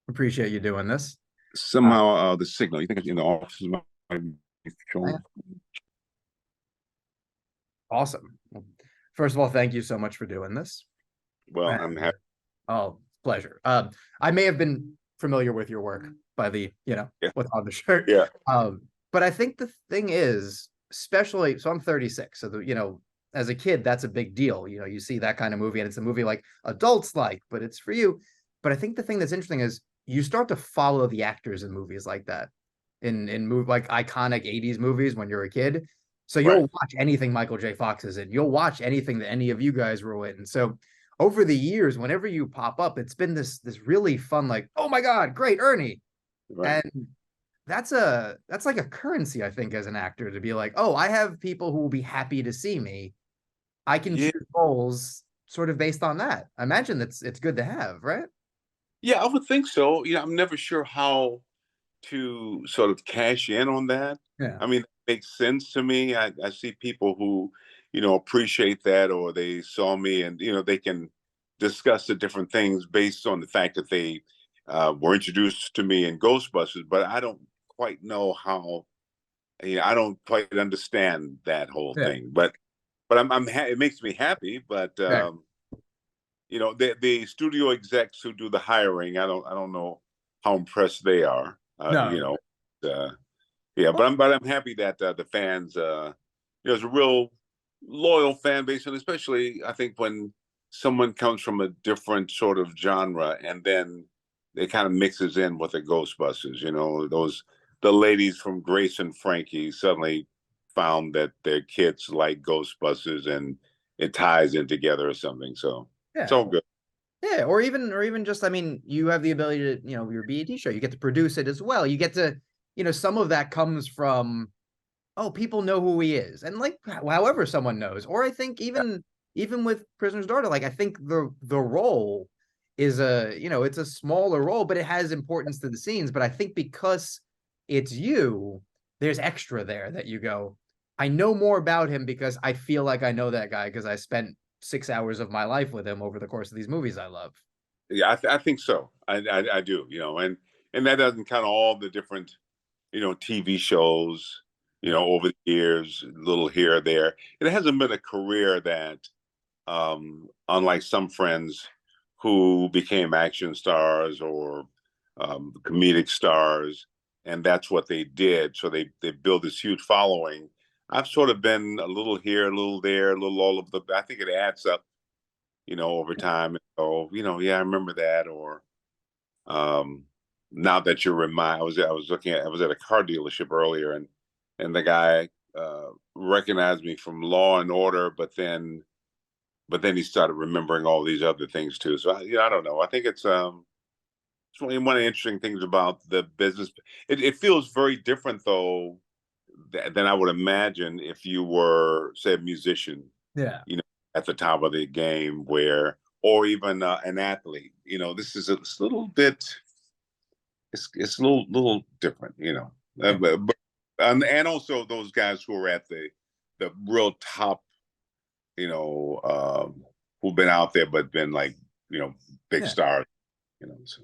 Appreciate you doing this. Uh, Somehow the signal. You think in the office might be I- showing? awesome. Well, first of all, thank you so much for doing this. Well, And, I'm happy. oh, pleasure. I may have been familiar with your work by Yeah, what's on the shirt. yeah, But I think the thing is, especially, so I'm 36, so as a kid, that's a big deal. You see that kind of movie, and it's a movie like adults like, but it's for you. But I think the thing that's interesting is you start to follow the actors in movies like that, in like iconic 80s movies when you're a kid. So right. you'll watch anything Michael J. Fox is in. You'll watch anything that any of you guys were in. So over the years, whenever you pop up, it's been this really fun, like, oh my God, great, Ernie. Right. And that's like a currency, I think, as an actor to be like, oh, I have people who will be happy to see me. I can Yeah, choose roles sort of based on that. I imagine it's good to have, right? yeah, I would think so. I'm never sure how to sort of cash in on that. Yeah. I mean, it makes sense to me. I see people who, appreciate that, or they saw me and, they can discuss the different things based on the fact that they were introduced to me in Ghostbusters, but I don't quite know how, I don't quite understand that whole Yeah. thing. But it makes me happy. But Yeah. the studio execs who do the hiring, I don't know how impressed they are. No. Uh, yeah, Well, but I'm happy that the fans, there's a real loyal fan base, and especially I think when someone comes from a different sort of genre, and then it kind of mixes in with the Ghostbusters. Those the ladies from Grace and Frankie suddenly found that their kids like Ghostbusters, and it ties in together or something. So it's yeah. all good. Yeah, or even just, I mean, you have the ability to, your BET show, you get to produce it as well. You get to, some of that comes from, oh, people know who he is. And like however someone knows. Or I think even with Prisoner's Daughter, like I think the role is it's a smaller role, but it has importance to the scenes. But I think because it's you, there's extra there that you go, I know more about him because I feel like I know that guy because I spent 6 hours of my life with him over the course of these movies I love. Yeah, I think so. I do. And that doesn't count all the different TV shows, Yeah. over the years, a little here or there. It hasn't been a career that, unlike some friends who became action stars or comedic stars, and that's what they did. So they built this huge following. I've sort of been a little here, a little there, a little all of the. I think it adds up, over time. Oh, yeah, I remember that. Or um, now that you remind, I was at a car dealership earlier, and the guy recognized me from Law and Order, but then he started remembering all these other things too. So I don't know. I think it's really one of the interesting things about the business. It feels very different though than I would imagine if you were, say, a musician, Yeah. you know, at the top of the game, or even an athlete. This is a little bit. It's a little different, Yeah. and also those guys who are at the real top, you know, who've been out there but been like, you know, big Yeah. stars, So.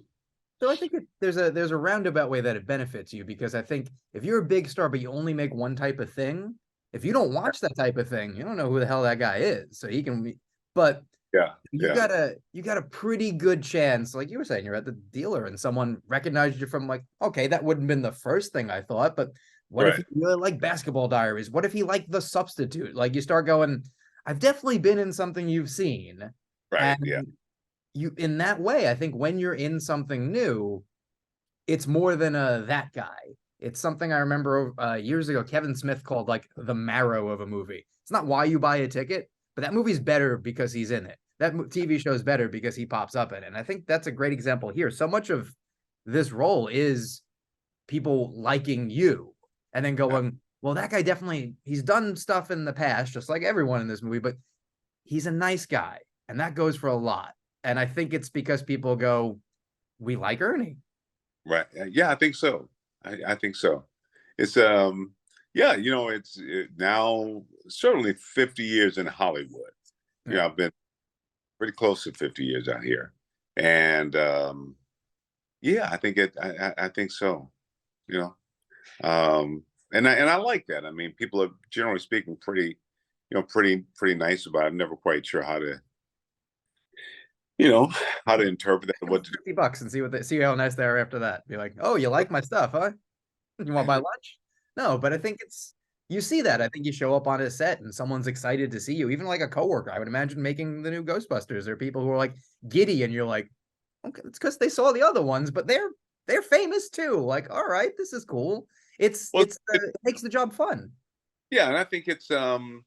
So I think there's a roundabout way that it benefits you because I think if you're a big star but you only make one type of thing, if you don't watch that type of thing, you don't know who the hell that guy is. So he can be, but Yeah, you yeah, got a you got a pretty good chance, like you were saying, you're at the dealer and someone recognized you from like, okay, that wouldn't have been the first thing I thought, but what if right, he really liked Basketball Diaries? What if he liked The Substitute? Like you start going, I've definitely been in something you've seen. right, yeah, And you in that way, I think when you're in something new, it's more than a that guy. It's something I remember years ago. Kevin Smith called like the marrow of a movie. It's not why you buy a ticket, but that movie's better because he's in it. That TV show is better because he pops up in it. And I think that's a great example here. So much of this role is people liking you and then yeah, going, well, that guy definitely, he's done stuff in the past, just like everyone in this movie, but he's a nice guy. And that goes for a lot. And I think it's because people go, we like Ernie. right. Yeah, I think so. I think so. It's yeah, now certainly 50 years in Hollywood. Yeah. I've been pretty close to 50 years out here, and Yeah, I think I think so. You know, and I like that. I mean, people are generally speaking pretty, pretty nice about it. I'm never quite sure how to, you know, how to interpret that, Give what them to do. $50 and see how nice they are after that. Be like, oh, you like my stuff, huh? You want to buy lunch? No, but I think it's you see that. I think you show up on a set and someone's excited to see you, even like a coworker. I would imagine making the new Ghostbusters. There are people who are like giddy, and you're like, okay, it's because they saw the other ones, but they're famous too. Like, all right, this is cool. Well, It makes the job fun. yeah, and I think it's time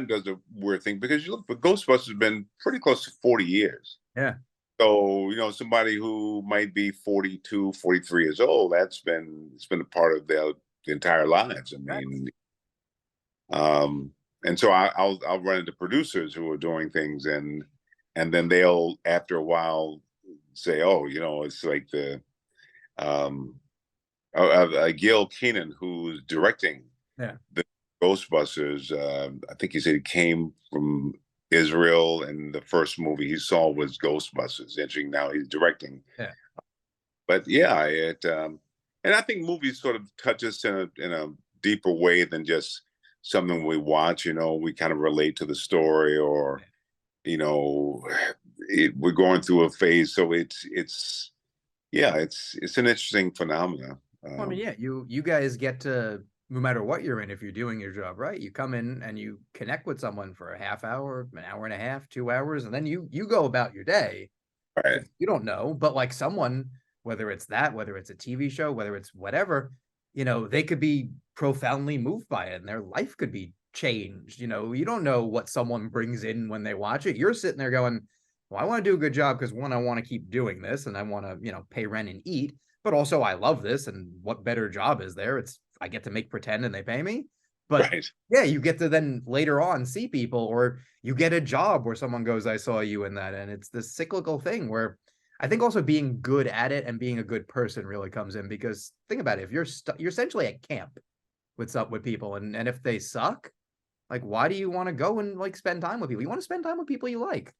does a weird thing because you look, but Ghostbusters has been pretty close to 40 years. Yeah, So, somebody who might be 42, 43 years old, it's been a part of their the entire lives. I exactly. mean, and so I'll run into producers who are doing things, and then they'll after a while say, oh, it's like the um Gil Keenan, who's directing Yeah, the Ghostbusters. I think he said he came from Israel, and the first movie he saw was Ghostbusters. Interesting. Now he's directing, yeah. but yeah, and I think movies sort of touch us in a deeper way than just something we watch. We kind of relate to the story, or you know, we're going through a phase, so it's yeah, it's an interesting phenomenon. Well, I mean, yeah, you guys get to no matter what you're in, if you're doing your job right, you come in and you connect with someone for a half hour, an hour and a half, 2 hours, and then you go about your day. Right, Because you don't know, but like someone, whether it's that, whether it's a TV show, whether it's whatever, they could be profoundly moved by it and their life could be changed. You don't know what someone brings in when they watch it. You're sitting there going, well, I want to do a good job because one, I want to keep doing this and I want to, pay rent and eat, but also I love this. And what better job is there? I get to make pretend and they pay me. But right. yeah, you get to then later on see people, or you get a job where someone goes, I saw you in that. And it's this cyclical thing where I think also being good at it and being a good person really comes in because think about it. If you're essentially at camp with people, and if they suck, like why do you want to go and like spend time with people? You want to spend time with people you like.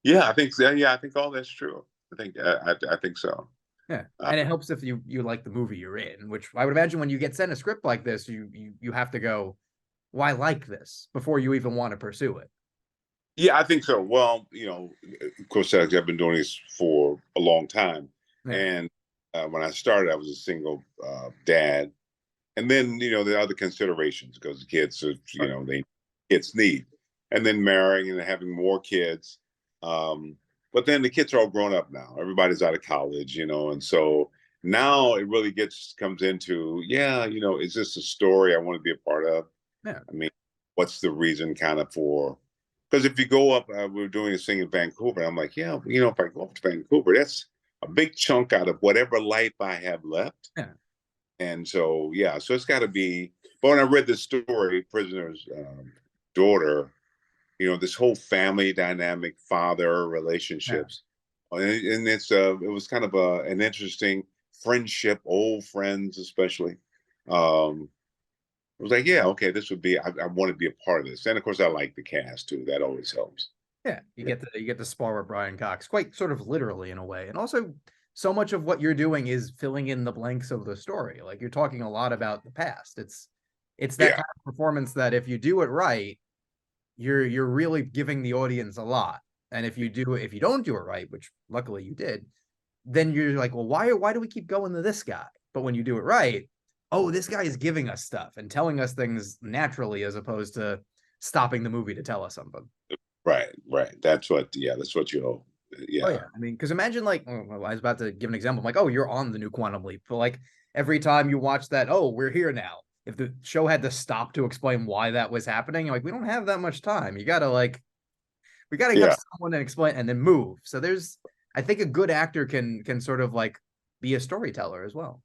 Yeah, I think so. Yeah, I think all that's true. I think so. Yeah. Uh, And it helps if you like the movie you're in, which I would imagine when you get sent a script like this, you have to go, well, I like this before you even want to pursue it. yeah, I think so. Well, of course, I've been doing this for a long time, Yeah. and when I started, I was a single dad, and then there are other considerations because the kids, they kids need, and then marrying and having more kids. Um, but then the kids are all grown up now. Everybody's out of college, and so now it really comes into, yeah, is this a story I want to be a part of? Yeah. I mean, what's the reason kind of for? Because if you go up, we were doing this thing in Vancouver. I'm like, yeah, if I go up to Vancouver, that's a big chunk out of whatever life I have left. Yeah. And so, yeah, so it's got to be. But when I read the story, Prisoner's daughter, this whole family dynamic, father Yeah. relationships, and it was kind of an interesting friendship, old friends especially. Um, I was like, yeah, okay, this would be. I want to be a part of this, and of course, I like the cast too. That always helps. Yeah, Yeah, you get to spar with Brian Cox, quite sort of literally in a way, and also so much of what you're doing is filling in the blanks of the story. Like you're talking a lot about the past. It's that yeah, kind of performance that if you do it right, you're really giving the audience a lot. And if you don't do it right, which luckily you did, then you're like, well, why do we keep going to this guy? But when you do it right, oh, this guy is giving us stuff and telling us things naturally as opposed to stopping the movie to tell us something. right, right. That's what you hope. Oh Yeah, yeah, I mean, because imagine like I was about to give an example. I'm like, oh, you're on the new Quantum Leap, but like every time you watch that, oh, we're here now. If the show had to stop to explain why that was happening, like we don't have that much time. We gotta have yeah, someone to explain and then move. So I think a good actor can sort of like be a storyteller as well.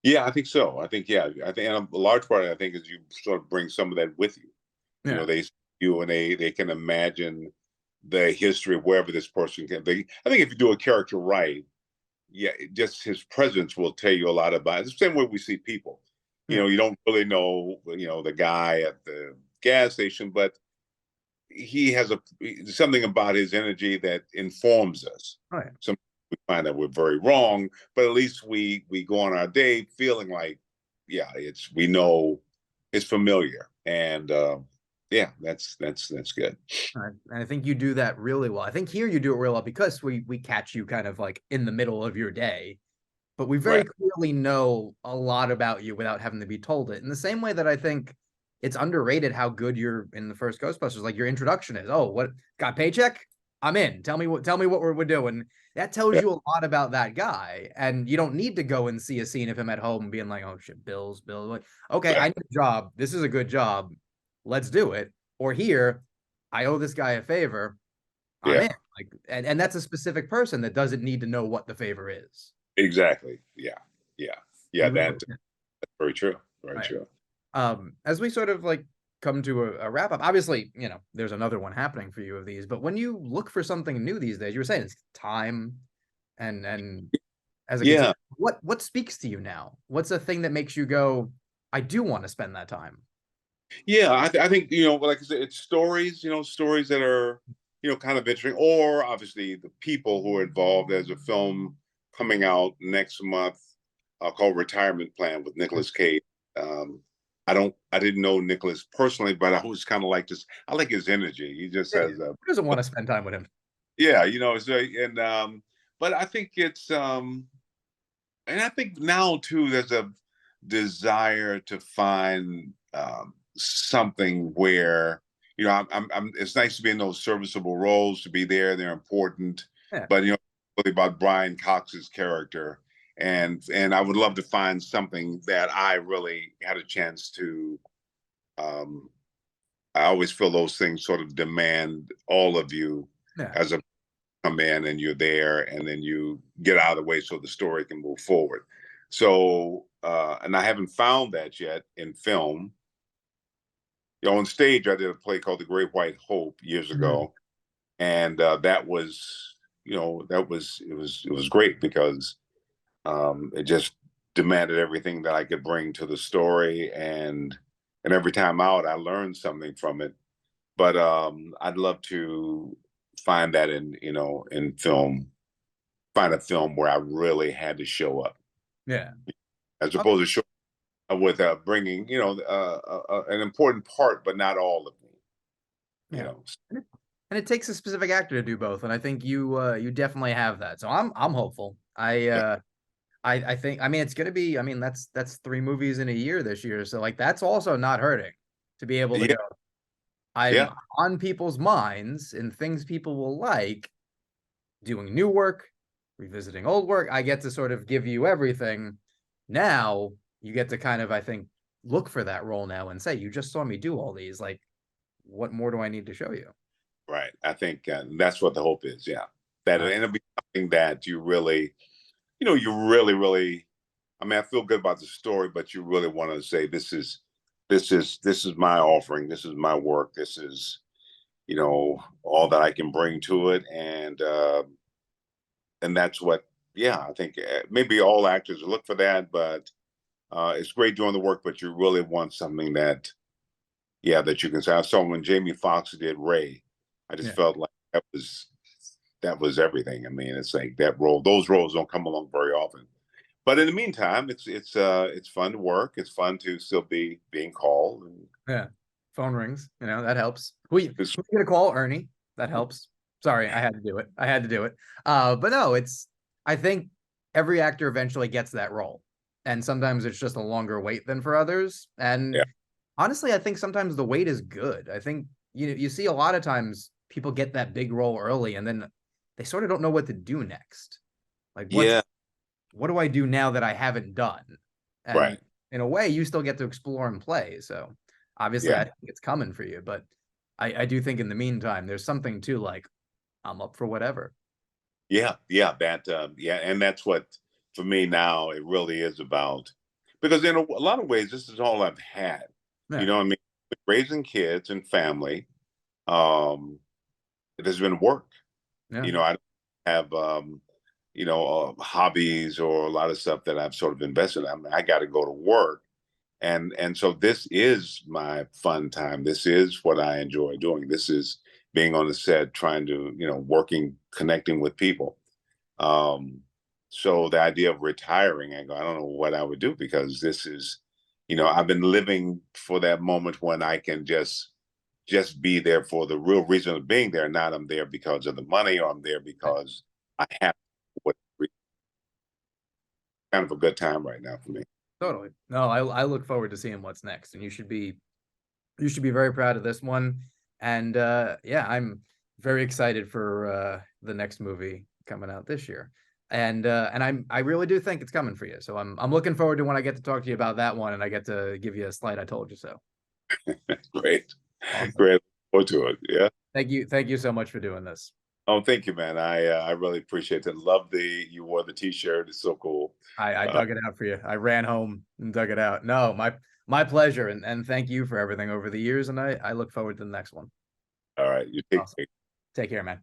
yeah. I think so. I think and a large part, I think, is you sort of bring some of that with you. Yeah, They you and they can imagine the history of wherever this person can. I think if you do a character right, yeah, just his presence will tell you a lot about it. It's the same way we see people. yeah, You don't really know, the guy at the gas station, but he has something about his energy that informs us. oh yeah, Some we find that we're very wrong, but at least we go on our day feeling like, yeah, it's we know it's familiar, and yeah, that's good. And I think you do that really well. I think here you do it real well because we catch you kind of like in the middle of your day, but we very Right. clearly know a lot about you without having to be told it. In the same way that I think it's underrated how good you're in the first Ghostbusters. Like your introduction is, oh, what got paycheck? I'm in. Tell me what we're doing. That tells Yeah. you a lot about that guy. And you don't need to go and see a scene of him at home being like, oh shit, bills. Like, okay, I Right. need a job. This is a good job. Let's do it. Or here, I owe this guy a favor. I'm Yeah. in. Like, and that's a specific person that doesn't need to know what the favor is. Exactly. Yeah. Yeah. Yeah. You really, That's very true. Very right. true. As we sort of like come to a wrap up, obviously, there's another one happening for you of these, but when you look for something new these days, you were saying it's time and as a consumer, Yeah. what speaks to you now? What's a thing that makes you go, I do want to spend that time? Yeah. I think, like I said, it's stories, stories that are, kind of interesting, or obviously the people who are involved. There's a film coming out next month called Retirement Plan with Nicolas Cage. Um, I didn't know Nicholas personally, but I always kind of like this. I like his energy. He just Yeah. has Who doesn't want to spend time with him? yeah, it's and but I think it's and I think now too, there's a desire to find something where it's nice to be in those serviceable roles, to be there. They're important, Yeah. but really about Brian Cox's character, and I would love to find something that I really had a chance to. Um, I always feel those things sort of demand all of you Yeah. as a come in, and you're there, and then you get out of the way so the story can move forward. So, and I haven't found that yet in film. On stage, I did a play called The Great White Hope years Mhm. ago, and that was, it was great because it just demanded everything that I could bring to the story, and every time out, I learned something from it. But I'd love to find that in film, find a film where I really had to show up, Yeah. as Oh, opposed to show up with bringing an important part, but not all of me. You yeah. know, And it takes a specific actor to do both, and I think you definitely have that. So I'm hopeful. I think I mean it's gonna be I mean that's three movies in a year this year. So like that's also not hurting to be able to yeah, go. I'm yeah, on people's minds and things people will like, doing new work, revisiting old work. I get to sort of give you everything. Now you get to kind of, I think, look for that role now and say, you just saw me do all these. Like, what more do I need to show you? right. I think that's what the hope is. Yeah, that Uh, and it'll be something that you really, you really, really. I mean, I feel good about the story, but you really want to say this is my offering. This is my work. This is all that I can bring to it, and that's what. Yeah, I think maybe all actors look for that, but it's great doing the work, but you really want something that, yeah, that you can say. I saw when Jamie Foxx did Ray, I just yeah. felt like that was everything. I mean, it's like that role. Those roles don't come along very often. But in the meantime, it's fun to work. It's fun to still be being called. And Yeah. Phone rings, that helps. it's Who you gonna call? Ernie. That helps. Sorry, I had to do it. I had to do it. But no, I think every actor eventually gets that role. And sometimes it's just a longer wait than for others. yeah, And honestly, I think sometimes the wait is good. I think you see a lot of times people get that big role early and then they sort of don't know what to do next. Like yeah, what do I do now that I haven't done? And right, in a way, you still get to explore and play. So obviously, yeah, I think it's coming for you. But I do think in the meantime, there's something to like, I'm up for whatever. yeah, yeah. That yeah, and that's what for me now it really is about, because in a lot of ways this is all I've had. You Yeah, know what I mean? Raising kids and family. Um, it has been work. yeah, I don't have hobbies or a lot of stuff that I've sort of invested in. I mean, I got to go to work, and so this is my fun time. This is what I enjoy doing. This is being on the set, trying to working, connecting with people. Um, so the idea of retiring, I don't know what I would do, because this is, I've been living for that moment when I can just be there for the real reason of being there. Not I'm there because of the money, or I'm there because I have what kind of a good time right now for me. Totally. No, I look forward to seeing what's next, and you should be very proud of this one. And yeah, I'm very excited for the next movie coming out this year. And I really do think it's coming for you. So I'm looking forward to when I get to talk to you about that one and I get to give you a slight I told you so. Great, Awesome. great. Look forward to it. Yeah. Thank you. Thank you so much for doing this. Oh, thank you, man. I really appreciate it. Love you wore the T-shirt. It's so cool. I Uh, dug it out for you. I ran home and dug it out. No, my pleasure. And thank you for everything over the years. And I look forward to the next one. all right, you take Awesome. Take care, man.